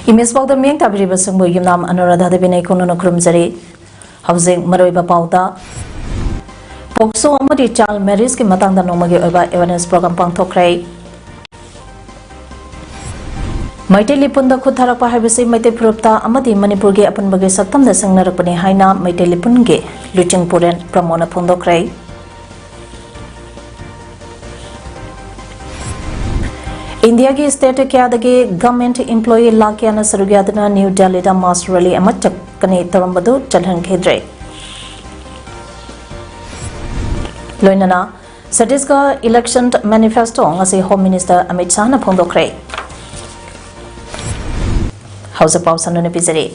Imes PAODAM yang tabiri basungbu yumnam anuradha debinai kono nokrum jari housing maroi bapauda pokso amadi child marriage ki matang da nomagi oiba awareness program pangthokrai Maite lipun da khutharak pa habisi maite phurupta amadi manipur ge apan bage saktam da sangnarak pani haina maite lipun ge luching puren pramona phondokrai India की state क्यादगे government employee लाक्याना सरुग्यादना new Delhi दा mass rally अमा चक्कने तरंबदु चलहंखेद्रे लोइनना Chhattisgarh election manifesto ngasi home minister Amit Shah ना फोंदोखरे हाउस पाउ सनने पिजरे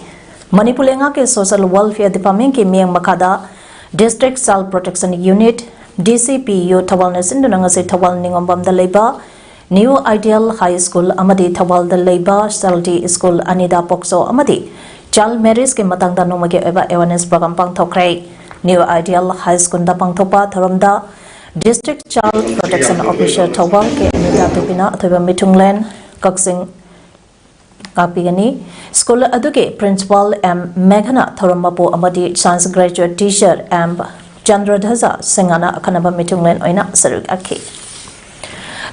मणिपुर लेंगा के सोशल वेलफेयर डिपार्टमेंट के मियंग मखादा district child protection unit DCPU थवाल ने सिंदुना ngasi थवाल निंगोंबम दा लेबा New Ideal High School amadi thawal da leiba Salty School anida pokso amadi child marriage ke matang da nomage eba awareness program pangthokrai New Ideal High School da pangthopa tharamda District Child Protection Officer thawal ke anida tupina athoba mitunglen kaksing kapigani school aduke principal M Meghana tharamapu amadi science graduate teacher M Chandradhaja Singana akhanaba mitunglen oina saruk akhi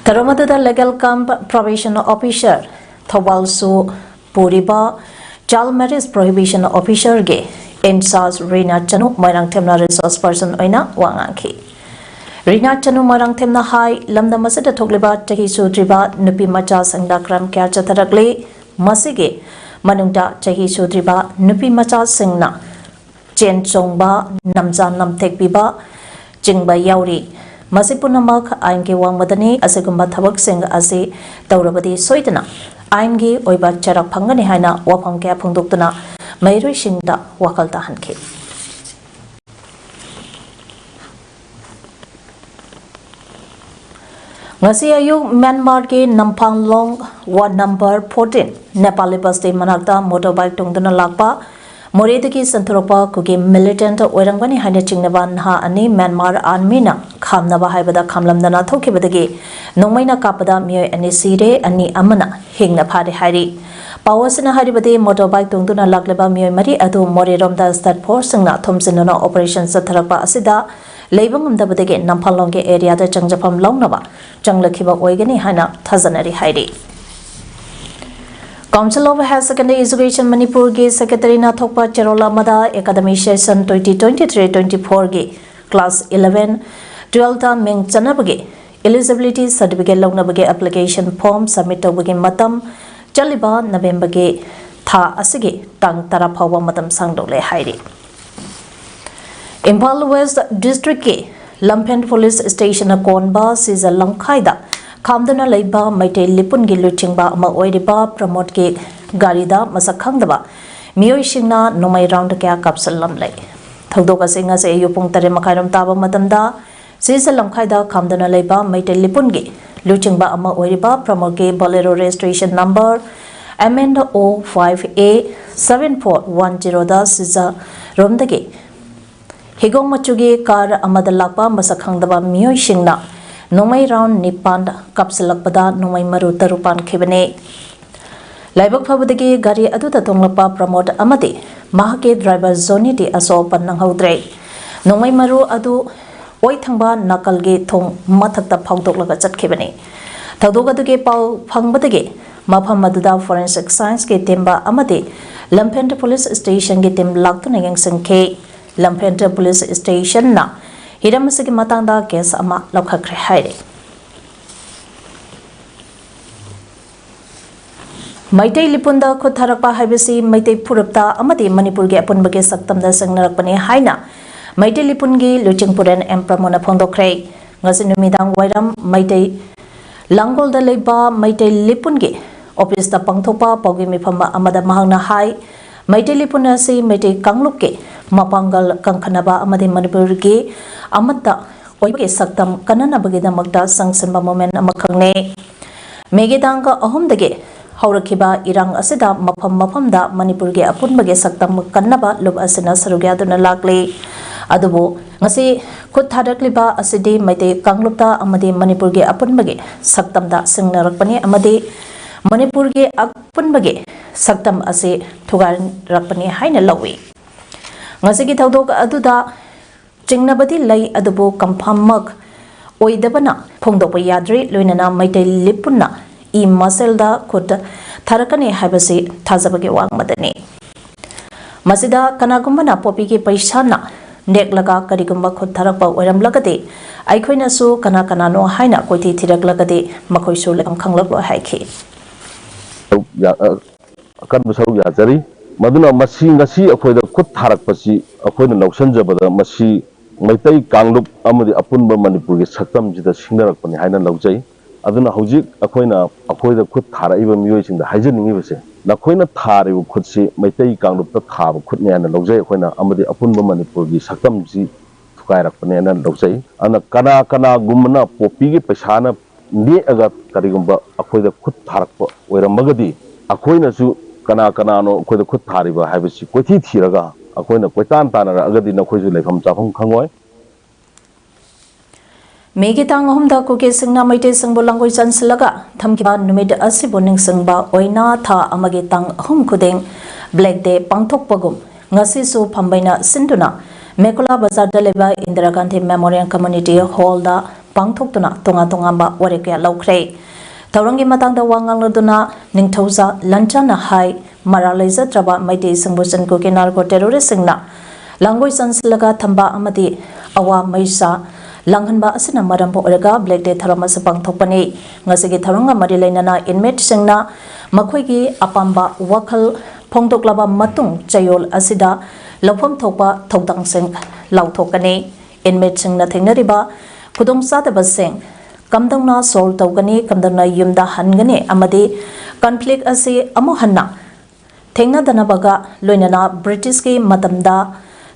Taramada legal camp probation officer Thawalsu Puriba child marriage prohibition officer ge Ensas Rina Chanu Marang Temna resource person oina wangangki Rina Chanu Marang Temna hai lamda masada thokliba tahi sudriba nupi macha sangdakram kya chatarakle masige manungda tahi sudriba nupi macha singna chen chongba namja namthekbiba jingba yauri Masipunamak Ainge Wangmadani Asegumba Tabak Sing Asi Taurabadi Soitana Ainge Oiba Charak Pangani Haina Wapang Kya Punduktana Mayru Shingda Wakalta Hanke Ngasi ayu Myanmar ke Nampang Long Ward number 14 Nepali Basti Manakta motorbike tungduna lakpa Moredaki Santropa kugi militant oirangwani haina chingnaban ha ani Myanmar army na khamnaba haibada khamlamdana thokibadagi nongmaina kapada miyoi ani sire ani amana hingna phade hairi pawasina haribadi motorbike tungduna lakleba miyoi mari adu Moriromda state force na thomsinana operation satharapa asida leibangumdabadagi Namphalongge area da changjapam longnaba changlakhiba oigani haina thajanari hairi Council of Higher Secondary Education Manipur ge Secretary na thokpa Cherola Mada Academy Session 2023-24 ge Class 11 12 ta ming chanabage eligibility certificate longnabage application form submit tawbage matam chaliba November ge tha asige tang tara phawa matam sangdole hairi Imphal West District ke Lamphent Police Station Konba Siza Langkhaida Kamdana Leiba Maite Lipun Giluchingba ama oiriba promote ke garida masakhangdaba miyoi shingna nomai round kya kapsalam lai thogdoka singa se yupung tare makhairam taba matamda sisa lamkhaida Kamdana Leiba Maite Lipun ge luchingba ama oiriba promote ke bolero registration number MNO5A 7410 da sisa romdage higong machuge kar amada lakpa masakhangdaba miyoi shingna Nomai round Nipan kapsalakpada Nomai Maru Tarupan Kibane Laibak Pabudagi Gari Aduta Tonglapa promote Amati Mahake driver Zoniti Aso Panang Haudre Nomai Maru Adu Oithangba Nakalge Thong Mathakta Pangdok Laga Chat Kibane Tadogaduge Pau Pangbadage Mapam Maduda Forensic Science Ke Timba Amati Lamphent Police Station Ke Tim Laktunagang Sangke Lamphent Police Station Na Hidamasigi matangda case ama laukakre haire Maitei Lipunda Kutharakpa Habisi Maitei Purupta Amati Manipur ge Apunbage Saktamda Sangnarakpani Haina Maitei Lipungi Luchingpuren Empramona Pondokre ngasi numidang wairam Maitei Langol da leba Maitei Lipungi office da pangthopa paugi mifama amada mahangna hai Maitei Lipuna si Maitei Kangluke mapangal kangkhanaba amadi Manipur gi amata oibge saktam kanana bagida magda sangsanba moment amakhangne megidang ka ahumdage haurakhiba irang asida mafam da Manipur gi apunbage saktam kannaba lub asina sarugya duna lakle adubo ngasi khut thadakliba asidi Maitei Kanglupta amadi Manipur gi apunbage saktam da singnarakpani amadi Manipur gi apunbage saktam ase thugaran rakpani haina lawi ngasi gi thodok aduda chingnabadi lay adubo kamphammak oidabana phongdokpa yadri loinana Maitei Lipunna I maselda khut tharakani haibasi thajabage wangmadani masida kanagumbana popi gi paisana neklaga karigumba khut tharakpa oiramlagade aikhoina su kana no haina koithi thiraklagade makhoi su lekam khanglaklo haikhi kan masaruk ya jari maduna masi ngasi akhoida khut tharakpasi akhoina lausanjabada masi Maitei Kanglup amadi apunba Manipur gi saktam jida singnarakpani haina laujai aduna hojik akhoida khut tharaiba miyoi singda haijaningi base nakhoina tharibu khutsi Maitei Kanglup ta thaba khutne ana laujai akhoina amadi apunba Manipur gi saktam ji thukairakpani ana laujai ana kana gumna popi gi paisana ne aga karigumba akhoida khut tharakpa oiramagadi akhoina su kana no akhoida khut thariba haibasi koithi thiraga akhoina koitan tanara agadi nakhoisu leifam chafam khangoi Megitang ahumda kuke singna Maitei singbo langoi chansilaga thamkiba numid asibo ningsingba oina tha amagi tang ahum khudeng Black Day pangthokpagum ngasi su phambaina sinduna Mekula Bazar da leba Indira Gandhi Memorial Community Hall da pangthoktuna tonga ba warekya laukhre Taurangi matangda wangangloduna ningthauza lanchana hai maralaiza traba Maitei singbo sanko ke narco terrorist singna langoi chansilaga thamba amadi awa maisa langhanba asina marampo oraga Black Day tharama sapang thokpani ngasigi tharanga mari lainana inmate singna makhoigi apamba wakhal phongdoklaba matung chayol asida lawpham thokpa thodang sing lauthokani inmate singna thengnariba khudong sadaba sing kamdangna sol tawgani kamdangna yumda hangani amadi conflict ase amu hanna thengna danabaga loinana British ki matamda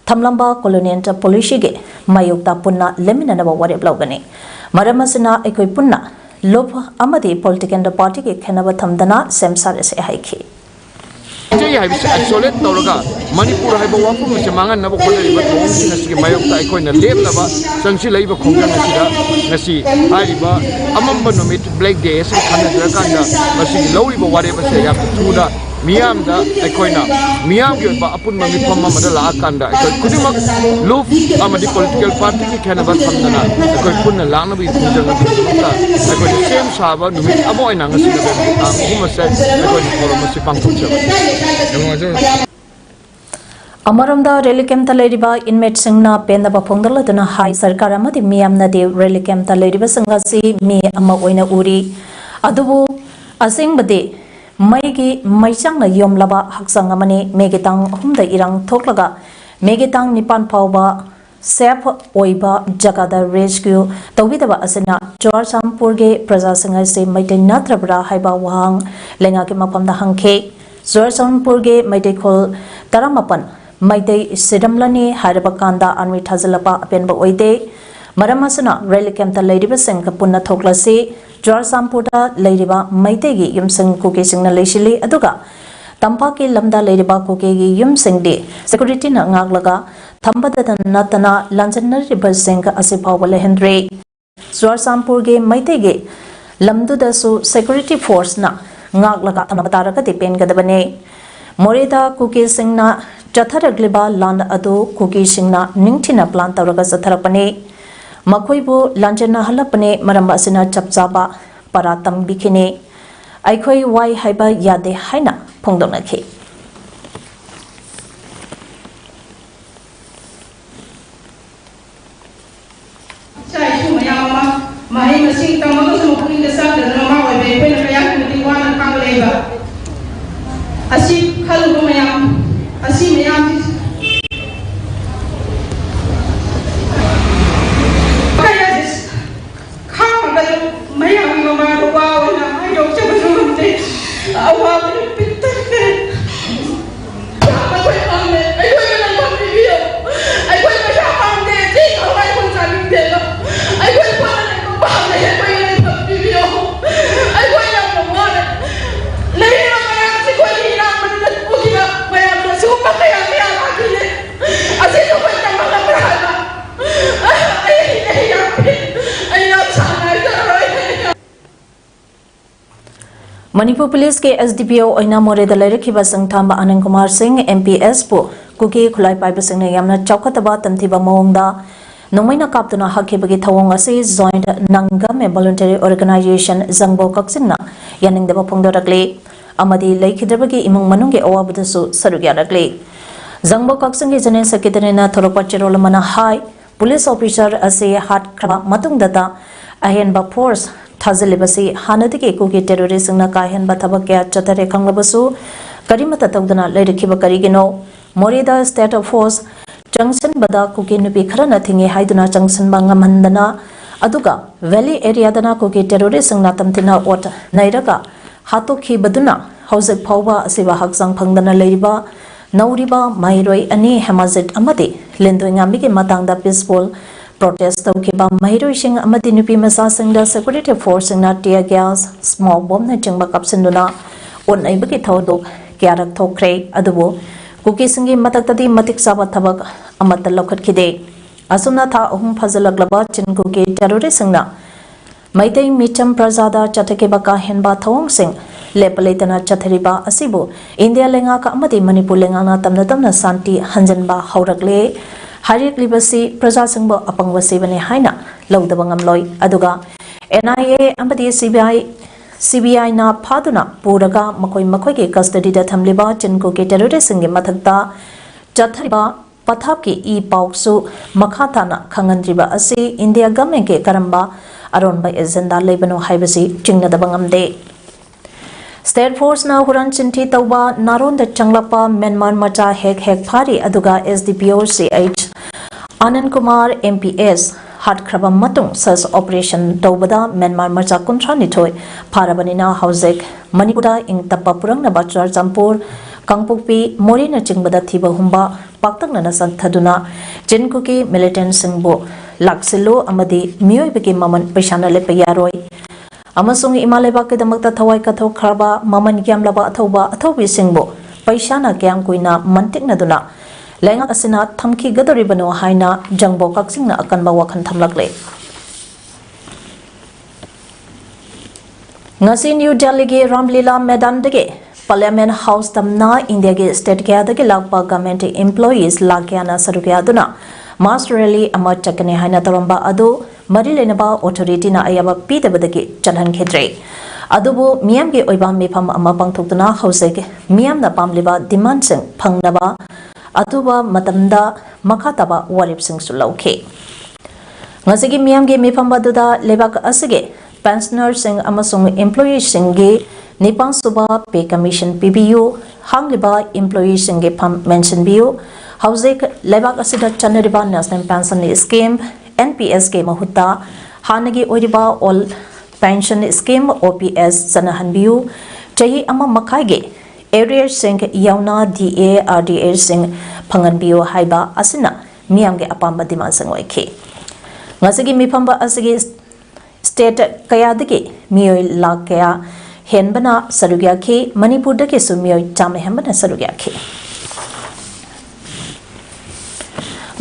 Tamlamba colonial policy ge mayukta punna lemina na wari blogani maramasina ekoi punna lob amadi political party ge khenaba thamdana semsar ase haiki jai hai bis isolate tawraga Manipur hai bawa pu se mangan na bokona riba thong sina sigi mayukta ekoi na lem laba sangsi leiba khongjang asida ngasi hai ba amamba nomit Black Day se khana drakanda ngasi lowi ba wari ba se ya thuda Miam da ekoina miam gi ba apun ma mifam ma da kanda ekoi kudimak luf amadi political party ki khana ba thamdana ekoi punna lana bi thunjang ta ekoi sem saba numit amo ina ngasi na ba kuma se ekoi polo ma sipang thunja Amaramda rally camp ta leriba inmate singna penda ba phongdala duna hai sarkar amadi miam na de rally camp ta leriba sangasi mi ama oina uri adubu asing bade Maigi maisangna yomlaba haksang amani megitang humda irang thoklaga megitang nipan phawba sep oiba jagada rescue tawidaba asena Jorsampur ge praja sangai se Maitei natrabra haiba wahang lenga ke mapamda hangkhe Jorsampur ge Maitei khol taramapan Maitei sidamlani haraba kanda army thazalapa apenba oide maramasana rally camp ta leiriba seng punna thoklasi Jorsampur da leiriba Maitei gi yumsang kuke singna leishili aduga tampaki lamda leiriba kuke gi yumsang de security na ngaglaga thambada natana lanjanna river seng ase phawale hendre Jorsampur ge Maitei gi lamdu da su security force na ngaglaga thanabata ka depend gadabane moreda kuke singna chatharagliba land adu kuke singna ningthina plan tawraga zatharapane Makhoibu lanjana halapane maramba asina chapchaba paratam bikine aikhoi wai haiba yade haina phongdonakhi sai chu mayama mai masing tamaga su puni da sa da mama wai be pe na ya ku di wana kang leba asi khalu mayam asi mayam Manipur police के SDPO ओइना मोरेदा लेरखिबा संगथांबा Anand Kumar Singh MPS पु कुकी खुलाई पाइबसिंगना यामना चौखतबा तमथिबा मोंगदा नोंमैना कापतुना हखिबगी थवंग असे जॉइंट नंगम वॉलंटरी ऑर्गेनाइजेशन जंगबो कक्सिंगना यानिंगदबा फोंदोरकले अमदी लेखिद्रबगी इमुंग मनुंगे अवाबदसु सरुग्यारकले जंगबो कक्सिंगगे जने सेक्रेटरीना थोरपा चेरोलमना हाई पुलिस ऑफिसर असे हाट खबा मतुंगदता अहेनबा फोर्स थाजलिबसी हानदिगे कुकी टेररिस्टना काहेनबा थबक क्या चतरे खंगलबसु करिमता तौदना लेरखिबा करिगिनो मोरेदा स्टेट ऑफ फोर्स जंक्शन बदा कुकी नुपी खरना थिंगे हाइदुना जंक्शन बंगमहंदना अदुगा वैली एरिया दना कुकी टेररिस्टना तमथिना ओट नैरगा हातोखी बदुना हौजक फाउबा असिबा हकजंग फंगदना लेरिबा नौरिबा माइरोय अनि हेमाजिट अमदि लेंदोंगामिगे मतंगदा पीसफुल प्रोटेस्ट तौखिबा महिरोइसिंग अमदि नुपी मसासिंगदा सिक्योरिटी फोर्सिंगना टियर गैस स्मोक बॉम्ब न चिंगबा कपसिंदुना ओनैबगी थौदोक क्यारक थोख्रे अदुबो कुकीसिंगी मतक्तदी मतिक साबा थबक अमत लौखटखिदे असुमना था अहुम फजलगलबा चिनकुकी टेररिस्टना मैतै मिचम प्रजादा चटकेबा का हेनबा थौंगसिंग लेपलेतना चथरिबा असिबो इंडिया लेंगा का अमदि मणिपुर लेंगाना तमना तमना शांति हंजनबा हौरकले हारिकलिबसी प्रजा संगबो अपंगवसीबने हाइना लौदबंगमलोय अदुगा एनआईए अमदि सीबीआई ना फादुना पूरगा मखोय मखोय के कस्टडी दा थमलिबा चिनको के टेररिस्ट के मथकता चथरिबा पथाप के ई पाउसु मखाताना खंगनद्रिबा असी इंडिया गवर्नमेंट के करंबा अरोनबा एजेंडा लेबनो हाइबसी चिंगनदबंगमदे स्टेट फोर्स ना हुरन चिंठी तौबा नारोन द चंगलपा म्यांमार मचा हेक फारी अदुगा SDPO CH Anand Kumar MPS हाटख्रबा मतुंग सर्च ऑपरेशन तौबदा म्यांमार मचा कुंथ्रानिथोय फारबनिना हाउजेक मणिपुरा इंग तप्पा पुरंगनबा चुरचांपुर कांगपुकपी मोरेना चिंगबदा थिबा हुंबा पाक्तंगना संथदुना जिनकुकी मिलिटेंट सिंगबो लाक्सिलो अमदि मियोइबकी ममन पैसाना लेपा यारोय अमसुंग इमालेबा के दमकता थवाई कथोखरबा ममन क्यामलबा अथौबा अथौबी सिंगबो पैसाना क्याम कुइना मंटिकनदुना लेंगा असिना थमखी गदरिबनो हाइना Zangbo कक्सिंगना अकनबा वखन थमलकले ngasi New Delhi ge Ramlila Medan dege Parliament House tamna India ge state kya dege lakpa government employees lakyana sarukya duna mass rally ama chakane haina taramba adu mari lenaba authority na ayaba pidabadagi chanhan khedre adubu miyam ge oiba mefam ama pangthokduna hause ge miyam na pamliba demand sing phangnaba atuba matamda makhataba warip sing sulauke ngasi ge miyam ge mefam baduda lebak asige pensioner sing amasung employee singi nipang suba pay commission PBU hangliba employee singi pam mention biu housek lebak asida chanariba national pension scheme NPS ke mahutta hanagi oriba all pension scheme OPS sanahan biu chahi ama makai ge area sing yauna DA RDA sing phangan biu haiba asina miyam ge apamba demand sang oike ngasigi mipamba asigi state कयादगे मियोय लाख कया हेनबना सरुग्या खे मणिपुर दगे सु मियोय चाम हेनबना सरुग्या खे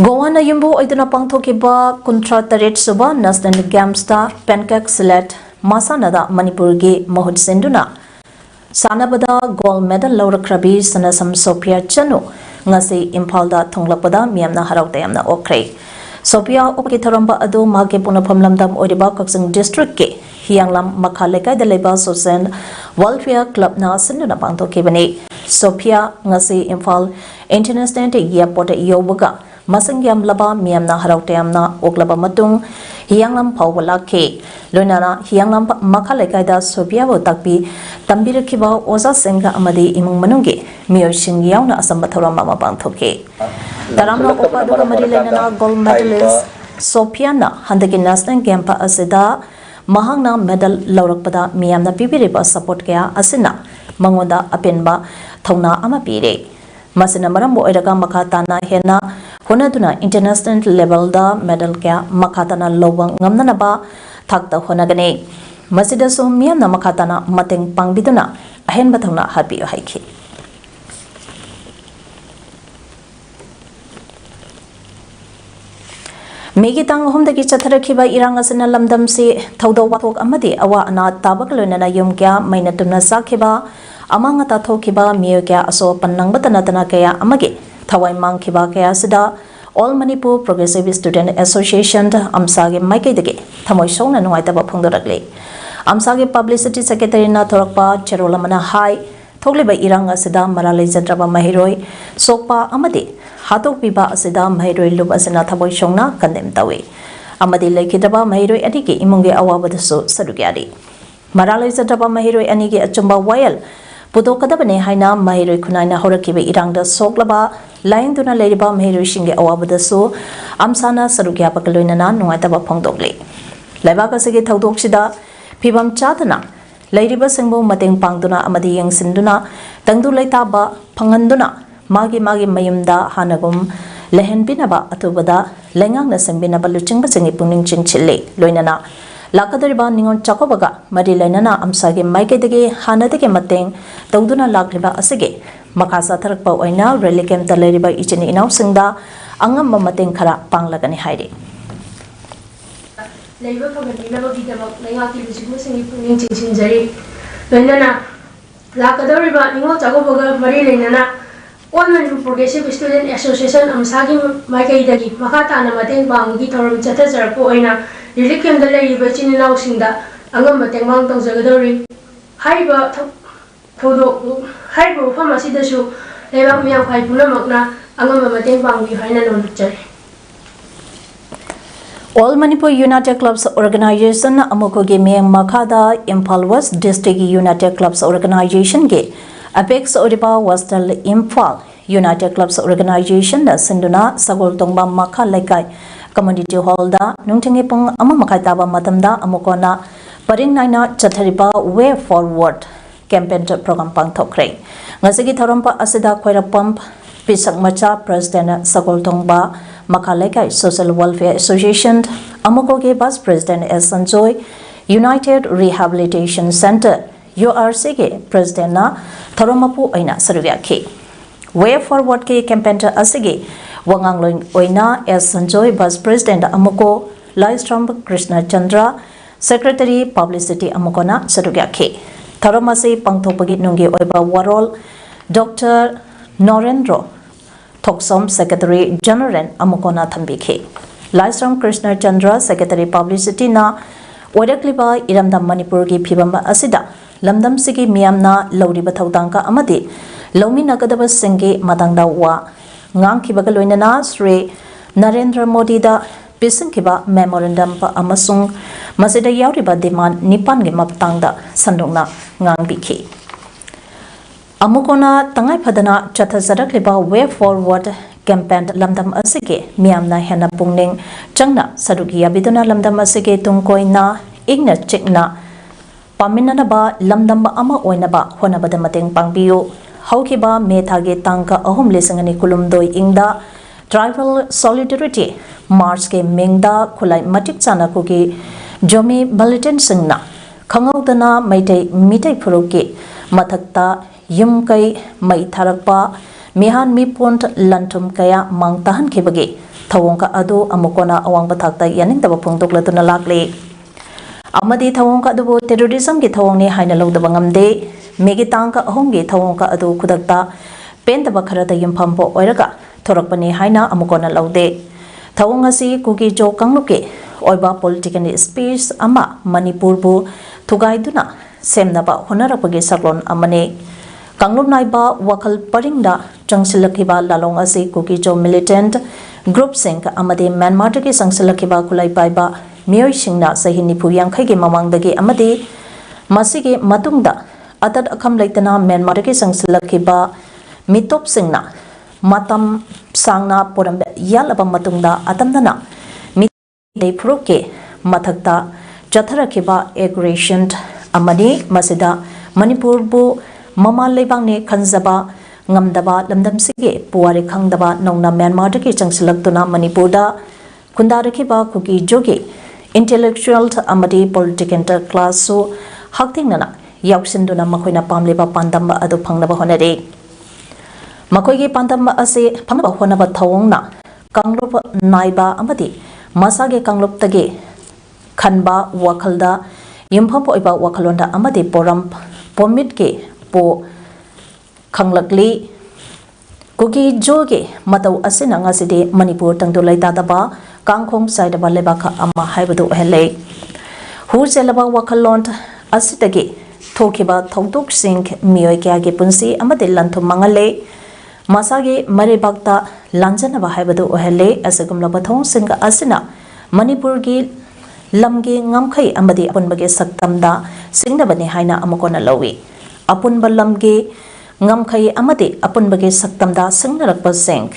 गोवा ना यम्बो ओइदना पांगथोकेबा कुंट्रा तरेट सुबा नेशनल गेम्स ता पेनकेक सिलेट मासानादा मणिपुर गे महुत सेंदुना सानाबदा गोल्ड मेडल लौरख्रबी सनसम सोफिया चनु ngasi इम्फाल दा थोंगलपदा मियामना हराउता यामना ओख्रे सोफिया ओके थरंबा अदो मागे पुनफम लमदम ओरिबा कक्सिंग डिस्ट्रिक्ट के हियांगलम मखा लेकाय द लेबा सोसेन वेलफेयर क्लब ना सिन्ना पांतो केबने सोफिया ngasi इम्फाल इंटरनेशनल एयरपोर्ट योबगा मसंग याम लबा मियामना हराउते यामना ओक्लबा मतुंग हियांगलम फावला के लोनाना हियांगलम मखा लेकाय दा सोफिया बो तकबी तंबिरखिबा ओजा सेंगा अमदी इमुंग मनुंगे मियोशिंग यावना असंबा थरंबा मा पांथोके Taramna opa duga mari lenana gold medalist Sofiana handagi national game pa asida mahangna medal laurakpada miyamna pibiriba support kaya asina mangoda apenba thongna ama pire masina marambo oiraga makhatana hena honaduna international level da medal kaya makhatana lobang ngamna ba thakta honagane masida so miyamna makhatana mateng pangbiduna ahenba thongna happy haiki Megi tang homdagi chatharakiba irang asina lamdam si thaudo wathok amadi awa ana tabak loinana yum kya maina tumna sakhiba amanga ta thokiba miyo kya aso pannang batana tana kaya amagi thawai mang khiba kaya sida All Manipur Progressive Student Association amsage maike dege thamoi songna nuai taba phungdorakle amsage publicity secretary na thorakpa cherolamana hai thogliba irang asida maralai jatraba mahiroi sokpa amadi hatok piba asida mahiroi lub asina thamoi songna kandem tawe amadi lekhidaba mahiroi anigi imunge awabadasu sadugyari maralai jatraba mahiroi anigi achumba wayal Pudokadabane haina mahiroi kunaina horakiba irangda soklaba lain duna leiriba mahiroi shinge awabadasu amsana sarugya pakaloinana nuaitaba phongdokle laibaga sege thaudokshida phibam chadana leiriba singbo mateng pangduna amadi yengsinduna tangdu leitaba phanganduna magi mayumda hanagum lehenbinaba atubada lengangna sengbinaba luchingba singi pungning chingchille loinana Lakadariba ningon chakobaga mari lainana amsage maikedege hanadege mateng tawduna lakriba asige makasa tharakpa oina relikem taleriba ichini inaw singda angam mateng khara panglagani hairi leiba phagadina bagidama lengaki lusigu singi puning chingchinjari lainana lakadariba ningon chakobaga mari lainana All Manipur Progressive Student Association amsagi maikedege makata na mateng bangi thorum chathajarpo oina Relikem da leiba chininaw singda angam mateng mang tawjagadori haiba thodo haiba pharmacy dasu leibak miyam khai punamakna angam mateng bangi haina nonchari All Manipur United Clubs Organization amukoge miyang makada Imphal West District United Clubs Organization ge Apex Oriba Western Imphal United Clubs Organization da sinduna sagol tongba makha laikai Community Hall da nungtingi pung amamakay taba matamda amukona paring naina chathariba Way Forward campaign program pang thokre ngasigi tharompa asida khoira pump pisak macha president sagoltongba makalaikai Social Welfare Association amukoge vice president S Sanjoy United Rehabilitation Center URC ge president na tharomapu aina sarvyakhe Way Forward ke campaign asigi Wangangloin oina as Sanjoy Vice President Amuko Livestream Krishna Chandra Secretary Publicity Amukona Sadugyakhe Tharamase Pangthopagi Nungi Oiba Warol Dr. Norendro Thoksom Secretary General Amukona Thambikhe Livestream Krishna Chandra Secretary Publicity na Oidakliba Iramdam Manipur gi phibam asida lamdam sigi miyamna lawriba thaudangka amadi lawmi nagadaba singi matangda wa ngang kibaga loinana Sri Narendra Modi da pisinkiba memorandum pa amasung masida yauriba demand nipan ge maptangda sandongna ngang bikhi amukona tangai phadana chatha jarakliba Way Forward campaign lamdam asige miyamna hena pungning changna sadugiya biduna lamdam asige tungkoina igna chikna paminana lamdam ama oinaba honabada mateng pangbiyo Haukiba Methage Tanka Ahum Lesangani Kulumdoi Ingda Tribal Solidarity March ke Mingda Kulai Matik Chana Kuki Jomi Militant Singna Kangaudana Maitei Mitai Puruki Matakta Yumkai Mai Tharakpa Mihan Mipont Lantum Kaya Mang Tahan Kibagi Tawongka Adu Amukona Awang Batakta Yaning Tabapungtok Latuna Lakli Amadi Tawongka Adu Terrorism ki Tawongni Haina Lodabangam De Megi tangka ahongi thawongka adu kudakta pentaba kharata yumphampo oiraga thorakpani haina amukona laude thawong asi kuki jo kangluke oiba political space ama Manipur bu thugaiduna semnaba honarapagi saklon amane kanglum naiba wakal paringda changsilakiba lalong asi kuki jo militant group sing amade Myanmar ki sangsilakiba kulai paiba miyoi singna sahini phuyang khaigi mamangdagi amade masigi matungda Atat akam laitana Myanmar ki sangsilakiba mitop singna matam sangna porambe yalaba matungda atamdana mitei phuruke mathakta chatharakiba aggression amani masida Manipur bu mama leibangni khanjaba ngamdaba lamdamsige puwari khangdaba nongna Myanmar ki changsilaktuna Manipur da khundarakiba kuki jogi intellectual amadi political class so haktingnana yausinduna makoina pamliba pandamba adu phangnaba honare makoigi pandamba ase phangnaba honaba thawongna kanglop naiba amadi masage kangloptage khanba wakhalda yumpham oiba wakhalonda amadi poram pomit ke po khanglakli kuki joge matau asina ngaside manipur tangdo laitadaba kangkhong saidaba lebaka ama haibadu hele hu selaba wakhalon asidagi thokiba thongtok sing miyoi kya ge punsi amade lanthum mangale masage maribakta lanjanaba haibadu ohele asagumla bathong singa asina manipur gi lamge ngamkhai amadi apunbage saktamda singnabani haina amakona lawi apunba lamge ngamkhai amadi apunbage saktamda singnarakpa sing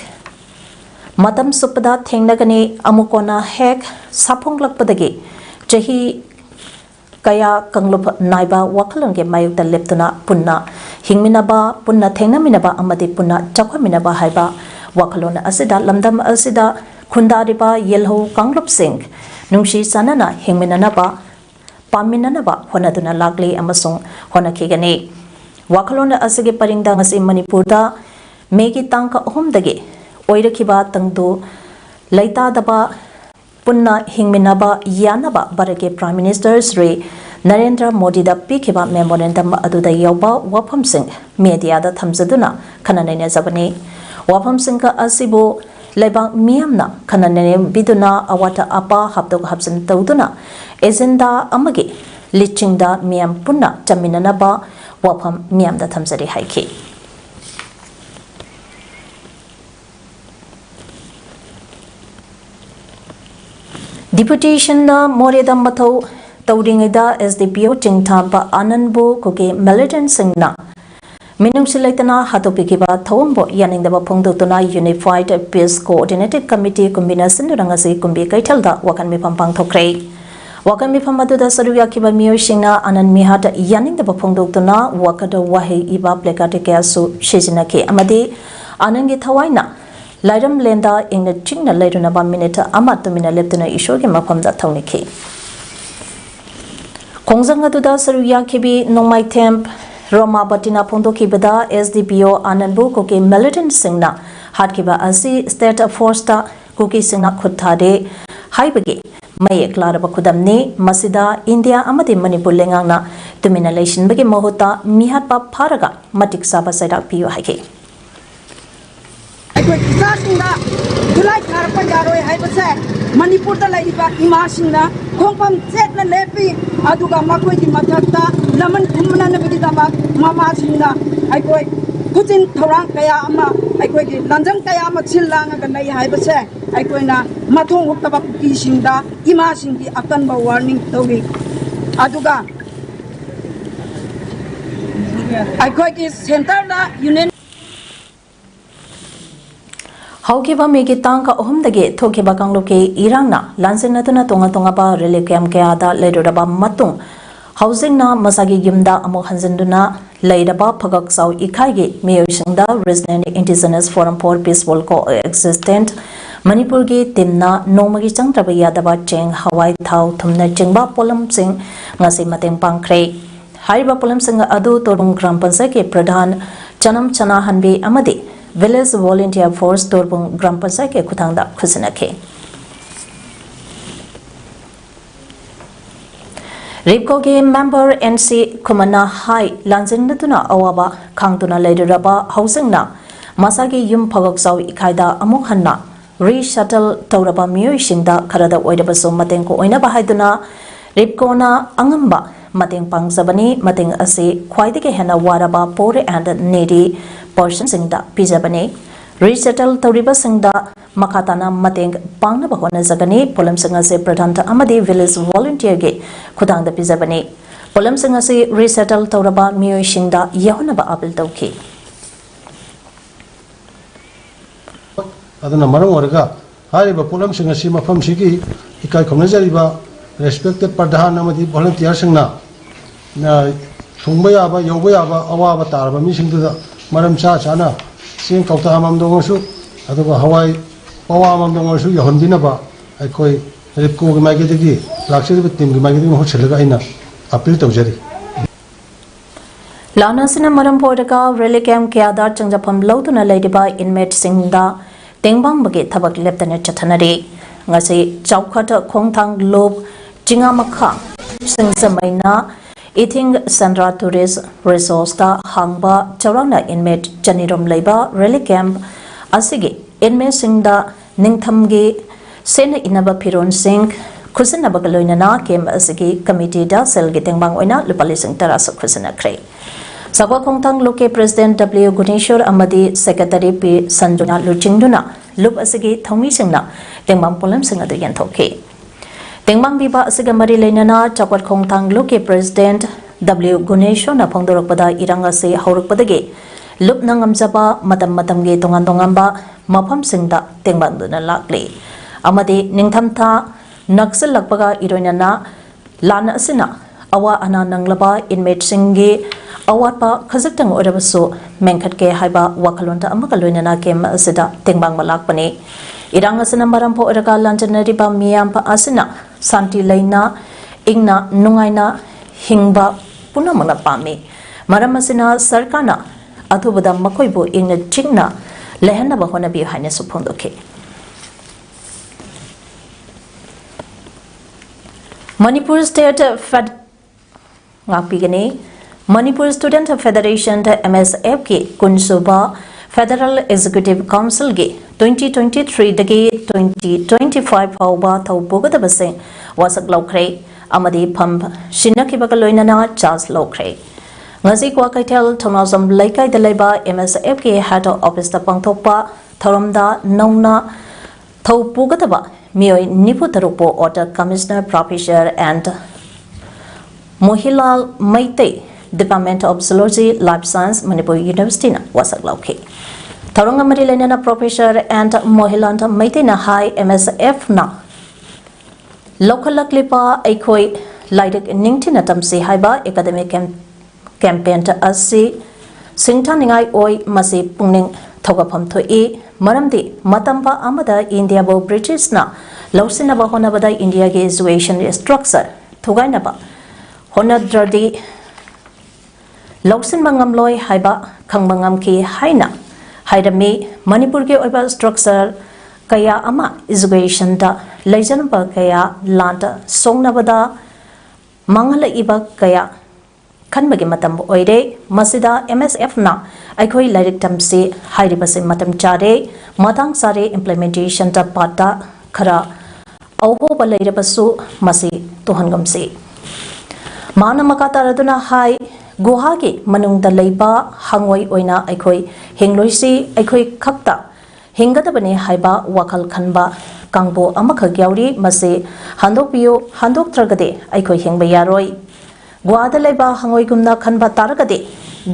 matam supada thengnagani amukona hek saphonglakpadagi jahi kaya kanglup naiba wakhalonge mayukta leptuna punna hingminaba punna thengnaminaba amadi punna chakhaminaba haiba wakhalona asida lamdam asida khundariba yelho kanglup sing nungshi sanana hingminanaba paminanaba honaduna lagli amasung honakhigani wakhalona asige paringda ngasi manipurda megi tangka ohumdagi oirakhiba tangdu laitadaba punna hingminaba yanaba barake prime minister Sri Narendra Modi da pikiba memorandum aduda yawba wafam sing media da thamjaduna khananene zabani wafam sing ka asibo laibang miyamna khananene biduna awata apa haptok hapsan tawduna agenda amagi lichingda miyam punna chaminanaba wafam miyam da thamjari haiki Deputation na Moredam Mathau Tauringida SDPO Chingtamba Ananbu Kuki Militant Singna Minung Silaitana Hatopikiba Thombo Yanindaba Pongdotuna Unified Peace Coordinated Committee Combination Rangasi Kumbi Kaitalda Wakanmi Pampang Thokre Wakanmi Pamadu Saruya Kiba Mio Shingna Anan Mihata Yanindaba Pongdotuna Wakada Wahi Iba Plekatikasu Shizinaki Amadi Anangi Tawaina Lairam Lenda in the Chingna Lairunaba Minute Amatumina Leptuna Ishogi Makamda Tauniki Kongzangatuda Saruya Kibi Nomai Temp Roma Batina Pondo Kibada SDPO Ananbu Kuki Militant Singna Hadkiba Asi State Forsta Kuki Singna Kutade Haibagi May Klaraba Kudamni Masida India Amadi Manipur Lengana Domination Bagi Mohota Mihatpa Paraga Matik Saba Saida Pio Haki July Karpa Yaroi Haibase, Manipur the Laiba Imashina, Kompam Zetna Lepi, Aduga Makoi Matata, Laman Kumana Vidama, Mama Sina, I go Putin Torang Kayama, I go London Kayama Chilang and Nay Haibase, I go na Maton Hukabaki Shinda, Imashing the Akanba warning Togi, Aduga. I go is Center Union. Haukiba megi tangka ohumdagi thokiba kangloke irangna lansenatuna tonga tonga ba religiam kayada leidoraba matung housing na masagi yumda amok hanjenduna leidaba phagak sau ikhaigi meyosingda resident indigenous forum for peaceful coexistence manipur gi timna nomagi changtraba yadaba cheng hawai thau thumna chengba polam sing ngasi mateng pangkhre haiba polam sing adu torung gram panchayat ke pradhan chanam chana hanbi amadi Village Volunteer Force Torbung Gram Panchayat ke Khutangda Khusinake. Ripko ke member NC Kumana Hai Lanjinatuna Awaba Kangtuna Laiduraba Housing na Masagi Yum Phagok Sau Ikaida Amukhanna Re-shuttle Tauraba Miyoi Shinda Karada Oidabaso Mateng ko Oinaba Haiduna Ripko na Angamba Mateng Pangsabani Mateng Asi Khwaidike Hena Waraba Poor and Needy Person Singda Pijabani Resettle Tauriba Singda Makatana Mateng Pangna Bahona Zagani Polam Singase Pradhanta Amadi Village Volunteer Ge Kudang the Pijabani Polam Singase Resettle Tauraba Mio Shinda Yahonaba Apple Toki Adana Maram Orga Hariba Polam Singasi Mafam Shiki Ikai Komnazariba respected Pradhan Amadi Volunteer Singna Sungbayaba Yobayaba Awaba Taraba Missing to the Madam Chana, seeing Kauta Amamdongosu, Adoba Hawaii, Pawa Amamdongosu, Yahondinaba, I call Ripko Magadi, Laxi with Tim Magadi Hochelaina, appeal to Jerry. Lana Sina Maram Portaga, Relicam Kiada Changjapam Lotuna Ladyby inmate Singda, Tingbang Bagi Tabak Lieutenant Chatanari, ngasi chaukhata khongthang lob chingamakha singsamaina eating Sandra Tourist Resource ta hangba chaurana inmate chanirom leiba rally camp asigi inmate singda ningthamgi sena inaba phiron sing khusina bagaloinana camp asigi committee da sel gitengmang oina lupali sing tarasa khusina kre Sakwa Khongthang Loke President W. Guneshwar Amadi Secretary P. Sanjuna Luchingduna Lup Asigi Thongmi Singna Tengmang Polam Singa de Yantoke Tengmang Biba Asiga Mari Lenana Sakwa Khongthang Loke President W. Guneshwar na Phongdorokpada Iranga se Haurukpadage Lup Nangamjaba Matamge Tongandongamba Mafam Singda Tengmang Duna Lakli Amadi Ningthamtha Naksal Lakpaga Iroinana Lana Asina Awa Ana Nanglaba Inmate Singi Awatpa khazatang orabaso menkhatke haiba wakalonta amakaloinana kem asida tengbang malakpani irang asana marampo oraga lanjanari ba miyam pa asina santi laina ingna nungaina hingba punamana pami maram asina sarkana athubada makoibo ingna chingna lehana ba hona bi haine suphondoke Manipur State Fed ngapigani Manipur Student Federation MSF ke Kunsuba Federal Executive Council ge 2023 dagi 2025 hauba thauboga base wasak lokre amadi pham shinakibaka loinana charge lokre ngasi kwa kaitel thonazam laikai dalaiba MSF ke head office ta pangthokpa thoramda nongna thauboga ba mioi nipu tarupo order commissioner professor and Mohilal Maite Department of Zoology, Life Science, Manipur University na wasak lauke. Tarong amari lenana Professor and Mohilanta Maitina High MSF na. Local laklipa aikoi laidik ningtina tamsi haiba academic campaign ta asi singtaningai oi masi pungning thogapam thoi maramdi matampa amada India bo British na lausina ba honabada India ge education structure thugaina ba honadradi Loksin Mangamloi Haiba Kangbangam ki Haina Haidami Manipur ke oiba structure kaya ama education da Lajanba kaya lanta songnabada Mangala iba kaya Kanbagi matam oide Masida MSF na Aikoi Lairik Tamsi Hairibasi Matam Chare Matang Sare implementation da pata Kara Auho Balairebasu Masi Tuhangamsi Mana Makataraduna Hai Guhagi manungda leiba hangoi oina aikoi hingloisi aikoi khakta hingadabani haiba wakal khanba kangbo amakha gyauri mase handokpio handoktragade aikoi hingba yaroi guada leiba hangoi gumna khanba taragade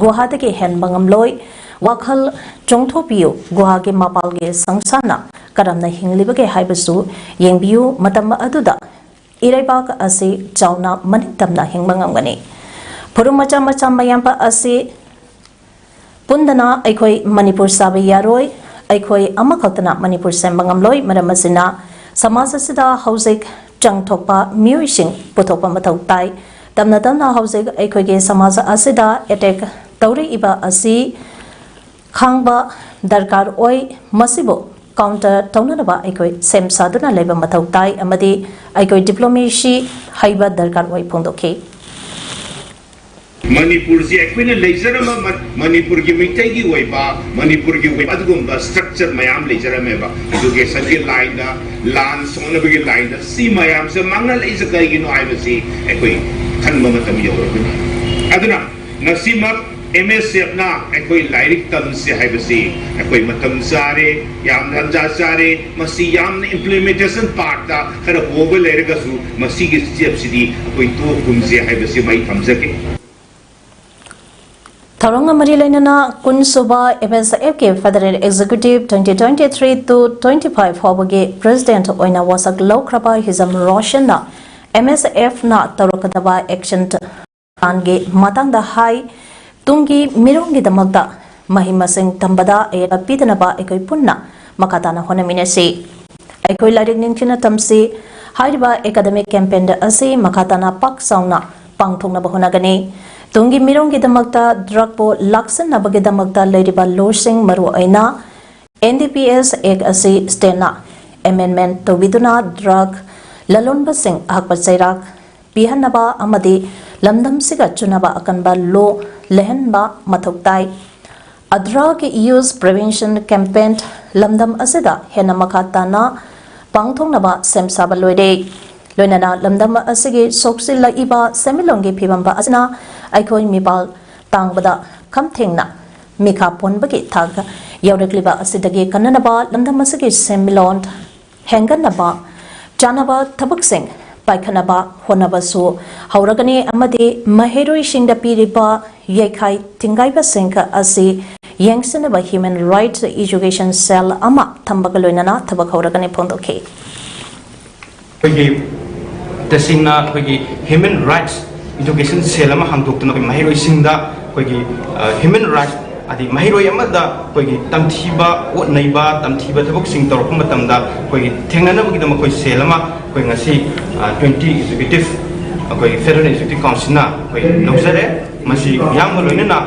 guhadage henbangamloi wakal chongthopio guhage mapalge sangsana karamna hinglibage haibasu yengbiu matam aduda iraibak ase chauna manitamna hingbangamgani Purumacha macha mayampa asi pundana aikoi Manipur sabi yaroi aikoi amakhatana Manipur sembangamloi maramasina samasasida housing changthokpa muising puthokpa mathau tai tamna housing aikoi ge samasa asida attack tauri iba asi khangba darkar oi masibo counter taunaba aikoi sem saduna leba mathau tai amadi aikoi diplomacy haiba darkar oi phondokhe Manipur si equine laser Manipur ki mitai ki waiba Manipur ki waiba adugumba structure mayam laser meba education ki line da land song na bigi line da si mayam se mangal laser kai ki no ai basi ekoi khan ma matam yoro aduna nasima MSF na ekoi lyric tam se hai basi ekoi matam sare yam ranja sare masi yam implementation part da khara over layer ga su masi ki step sidi ekoi to kum se hai basi mai thamjake Tharanga Mari Lainana Kunsuba MSF ke Federal Executive 2023 to 25 Hobage President Oina Wasak Lokraba Hizam Roshana MSF na Tarokadaba Action Ange Matang the High Tungi Mirongi the Magda Mahima Singh Tambada Eda Pitanaba Ekoi Punna Makatana Honaminesi Ekoi Laring China Tamsi Haiba Academic Campaign Asi Makatana Pak Sauna Pangtong Nabahonagani Tungi Mirongi the Magda Drugpo Laksan Nabagi the Magda Lady Losing Maru Aina NDPS Egg Asi Stena amendment tobiduna drug lalonba sing akpa chairak pihanaba amadi lamdam siga chunaba akanba law lehanba mathoktai drug use prevention campaign lamdam asida hena makatana pangthongnaba semsaba loide loinana lamdam asigi soksila iba semilongi phibamba asna aikoi mipal tangbada kamthengna mikha ponbagi thag yaurekliba asidagi kannanaba lamdam asigi semilon henganaba janaba thabuksing paikhanaba honabasu hauragani amadi maheroi singda piriba yekhai tingaiba singka asi yangsinaba human rights education cell ama thambaga loinana thabak hauragani phondokhe तसिंगना कोई human rights education cell ama hangdokna koi mahiroi singda koi human rights adi mahiroi amada koi tamthiba otnaiba tamthiba thabuk sing torok matamda koi thengnana bagi dama koi cell ama koi ngasi 20 executive koi federal executive council na koi lojare masi yang loina na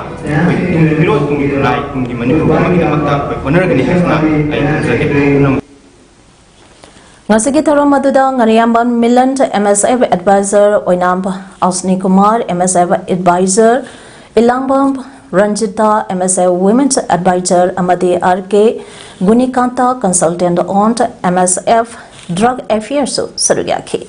koi tumiro tumilai tumdi manipur magi dama koi honoragani hasna ai thamjage ngasigi tharom aduda ngariamban milan MSF advisor oinam Ausni Kumar MSF advisor ilambam Ranjita MSF women's advisor amadi RK Gunikanta consultant on MSF drug affairs sarugyakhi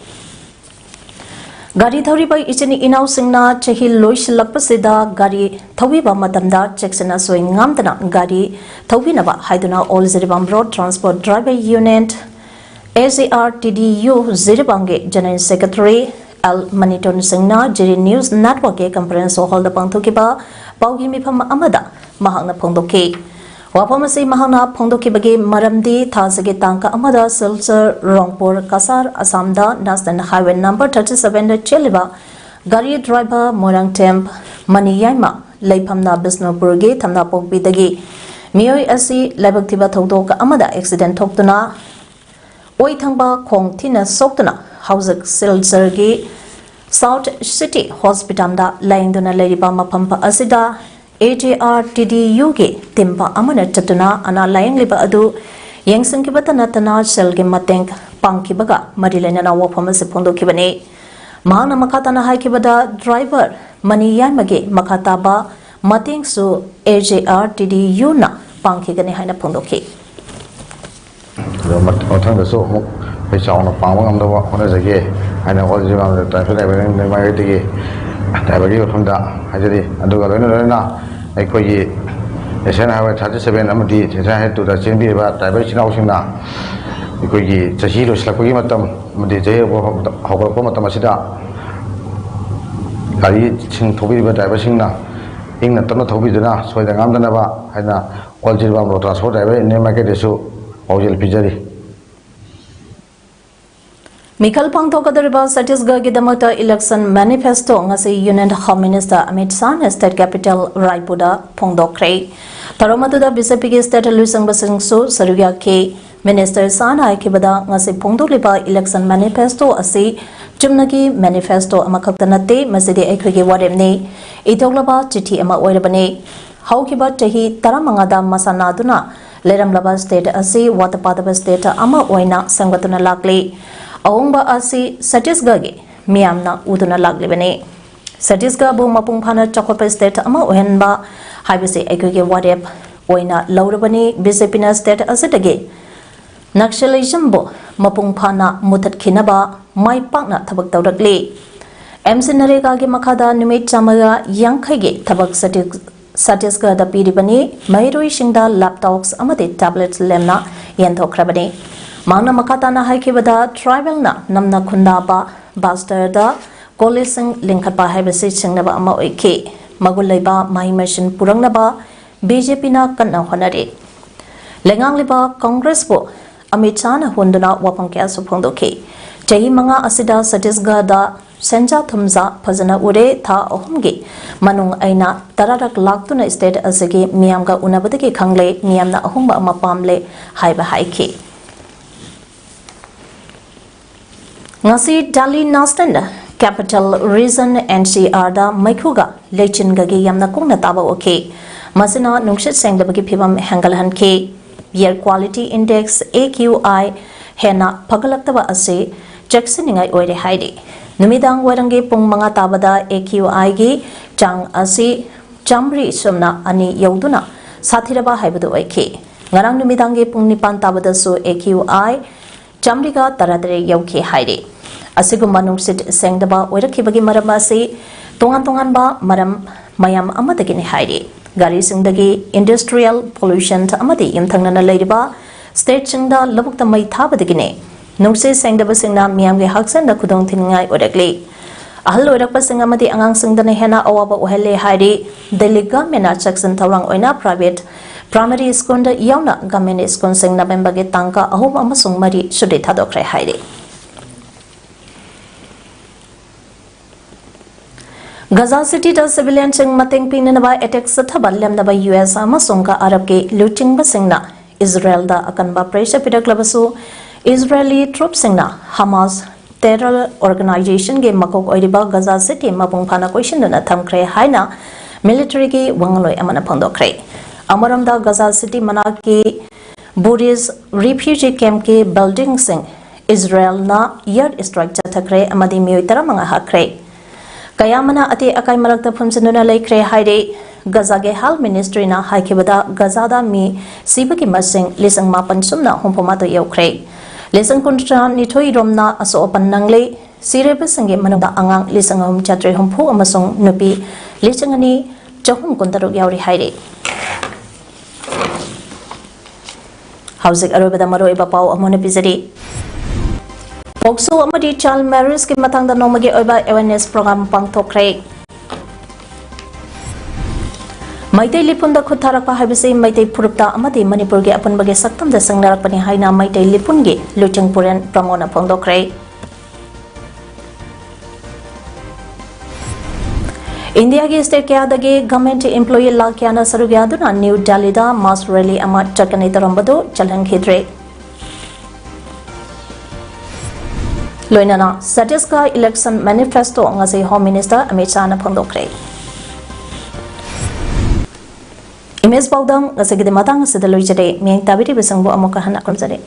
gari thori bai ichini inau singna chehi loisilakpasida gari thawiba matamda cheksena soingamdana gari thawinaba haiduna all ziribam road transport driver unit ACRTDU Ziribange General Secretary Al Maniton Singna Jiri News Network Conference Hall the Pangtokiba Paugi Mipam Amada Mahana Pondoki Wapamasi Mahana Pondoki Bagi Maramdi Thasagi Tanka Amada Silsar Rongpur Kasar Asamda National Highway number 37 Cheliba Gari driver Morang Temp Maniyama Laipamna Bisnopurgi Tamna Pokbidagi Miyoi Asi Labaktiba Togdoka Amada accident Toktuna Oi thangba khong thina soktuna Hauzak Silsargi South City Hospital da laingduna leriba mapampa asida AJRTDU ge timba amana chatuna ana laingliba adu yengsangkiba tanatana selge mateng pangkibaga marilena na wafama se phondokibane mahana makatana haikibada driver mani yamage makataba matengsu AJRTDU na pangkigane haina phondokhi Otang so pe chauna pangwa amda wa hona jage ana all jiga traffic light ne mai dige ta bagi phumda hajari aduga loina aikoi Asian Highway 37 amadi thesa he tu da chingbi ba driver chinau singna aikoi chahi lo slakoi matam amadi je hawal ko matam asida gari ching thobi ba driver singna ingna tamna thobi duna soida ngamdana ba haina all jiga road transport driver ne market isu Aujel Pijari Mikal Pangtokadariba Satisga Gidamata election manifesto ngasi Union Home Minister Amit Shah State Capital Raipuda Pongdokre Taramatuda BJP State Lusang Basingsu Sarugya K Minister Sana Aikibada ngasi Pongdoliba election manifesto asi Chumnagi manifesto amakaktanate masidi ekrigi waremne Itoglaba chithi ama oirabane Haukiba tahi taramangada masanaduna Leramlaba state asi Watapadaba state ama oina sangatuna lakli Aungba asi Satisgage Miamna uduna lakli bane Satisga bu mapungphana Chakopa state ama ohenba haibase ekrige wadep oina laurabani BJP na state asidage Naxalism bo mapungphana mutat khinaba mai pakna thabak tawrakli MC Narega ge makhada nimit chamaga yangkhage thabak Satisga da piribani Mairoi Shingda laptops amade tablets lemna yentokrabani Mangna makatana haikibada tribal na namna khundaba Baster da Kolising Linkapa haibasi singnaba ama oike Magulaiba Mahi Machine Purangnaba BJP na kanna honare Lengangliba Congress bo Amit Shah na hunduna wapangkya suphongdoke Jahi manga asida Satisga da Senja Thumza Phajana Ure Tha Ahumgi Manung Aina Tararak Laktuna State Asagi Miyamga Unabadaki Khangle Miyamna Ahumba Ama Pamle Haiba Haiki Ngasi Dali Nastan Capital Region NCR da Maikuga Lechin Gagi Yamna Kungna Taba Oke Masina Nungshit Senglabagi Pibam Hangalhan K Air Quality Index AQI hena phagalaktaba ase checksinningai oire haidi numidang warangi pung manga tabada AQI gi chang ase chamri somna ani yauduna sathiraba haibadu oikhi ngarang numidang gi pung nipan tabada su AQI chamriga taradare yauki haidi asiguma nungsit sengdaba oirakhibagi maram ase tongan ba maram mayam amadagini haidi gari singdagi industrial pollution amadi imthangnana leiriba state singda labukta mai thabadagine nungse sengdaba singna miyamge haksanda khudong thingai orakli ahal orakpa sing amadi angang singdana hena awaba ohele haidi Delhi government section thawrang oina private primary school da yauna government school sing November ge tangka ahum amasung mari sudai thadokre haidi Gaza City da civilian sing mateng pinanaba attack sathaba lemnaba US amasung ka Arab ke looting ba singna Israel da akanba pressure pidaklabasu Israeli troops singna Hamas terror organization ge makok oiriba Gaza City mapung phana question na thamkre haina military ge wangloi amana phondokre amaram da Gaza City manaki Buddhist refugee camp ke building sing Israel na air strike chathakre amadi mioitara manga hakre Kayamana ati akai malakta phumsanuna laikre haire Gaza ge hal ministry na haikibada Gaza da mi sibaki masing lisang mapan sumna humpamato yaukre lisang kuntra nithoi romna aso opan nangle sirebe sange manungda angang lisang hum chatre humpu amasung nupi lisang ani chahum kuntaruk yauri haire Hauzik arobada maro iba pau amone pizari Pokso amadi child marriage ki matangda nomagi oiba awareness program pangthokre Maitai lipunda khutharakpa haibase maitai purupta amadi Manipur ge apunbage saktamda sangnarakpani haina maitai lipunge luchingpuren pramona phongdokre India ge state kayadagi government employee lakyana sarugyaduna New Delhi da mass rally ama chakani tarambado chalhankhidre Loinana Satiska election manifesto ngasi Home Minister Amit Shah na phongdokre Image PAODAM ngasi gide matang sidaloi jare meng tabiri besangbo amoka hana komjare